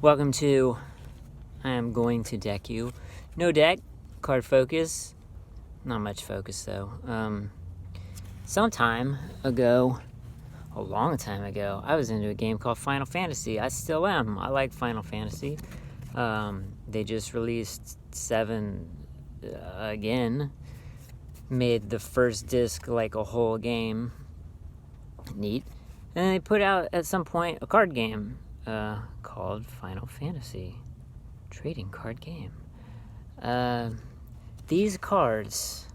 Welcome to I am going to deck you. No deck, card focus. Not much focus though. Some time ago, a long time ago, I was into a game called Final Fantasy. I still am. I like Final Fantasy. They just released 7 again. Made the first disc like a whole game. Neat. And then they put out at some point a card game called Final Fantasy. Trading card game. These cards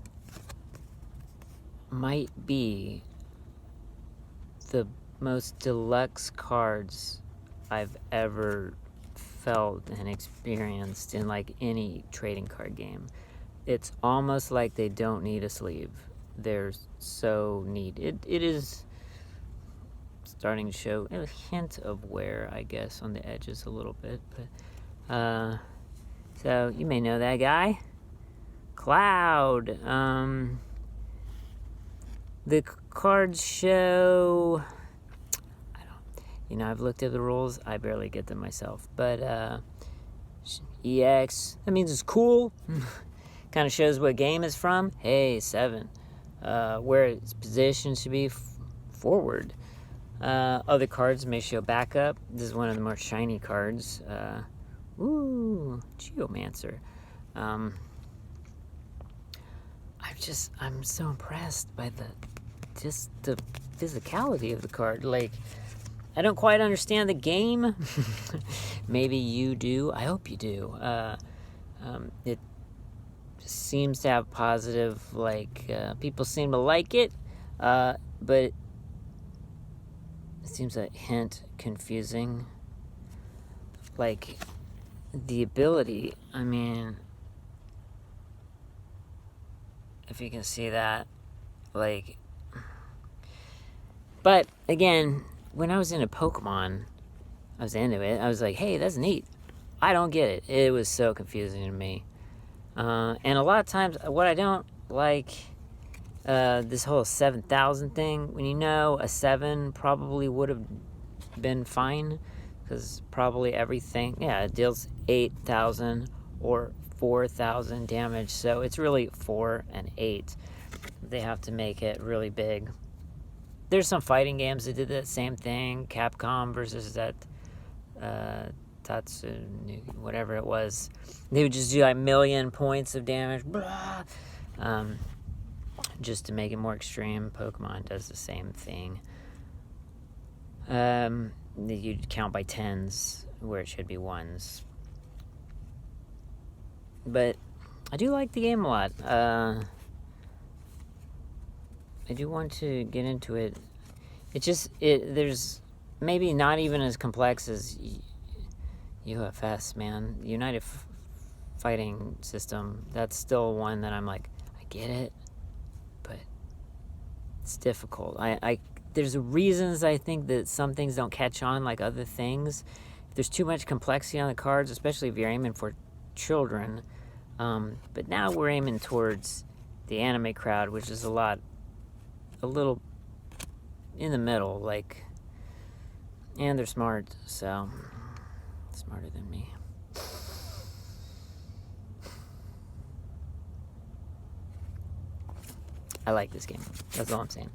might be the most deluxe cards I've ever felt and experienced in like any trading card game. It's almost like they don't need a sleeve. They're so neat. It is starting to show a hint of wear, I guess, on the edges a little bit, but so you may know that guy, Cloud. The cards show, I've looked at the rules, I barely get them myself, but EX, that means it's cool. Kind of shows what game it's from. Hey, 7. Where its position should be forward. Other cards may show backup. This is one of the more shiny cards. Geomancer. I'm so impressed by the physicality of the card. Like, I don't quite understand the game. Maybe you do. I hope you do. It seems to have positive, people seem to like it, but it seems a hint confusing. Like, the ability, if you can see that, but again, when I was into Pokemon, I was into it. I was like, hey, that's neat. I don't get it. It was so confusing to me. And a lot of times, what I don't like, this whole 7,000 thing, when you know a 7 probably would have been fine, because probably everything, it deals 8,000 or 4,000 damage, so it's really 4 and 8. They have to make it really big. There's some fighting games that did that same thing. Capcom versus that whatever it was. They would just do like 1,000,000 points of damage, just to make it more extreme. Pokemon does the same thing. You count by 10s where it should be 1s. But I do like the game a lot. I do want to get into it. There's maybe not even as complex as UFS, man. United Fighting System. That's still one that I'm like, I get it, but it's difficult. There's reasons I think that some things don't catch on like other things. If there's too much complexity on the cards, especially if you're aiming for children. But now we're aiming towards the anime crowd, which is a little in the middle, and they're smart, so smarter than me. I like this game. That's all I'm saying.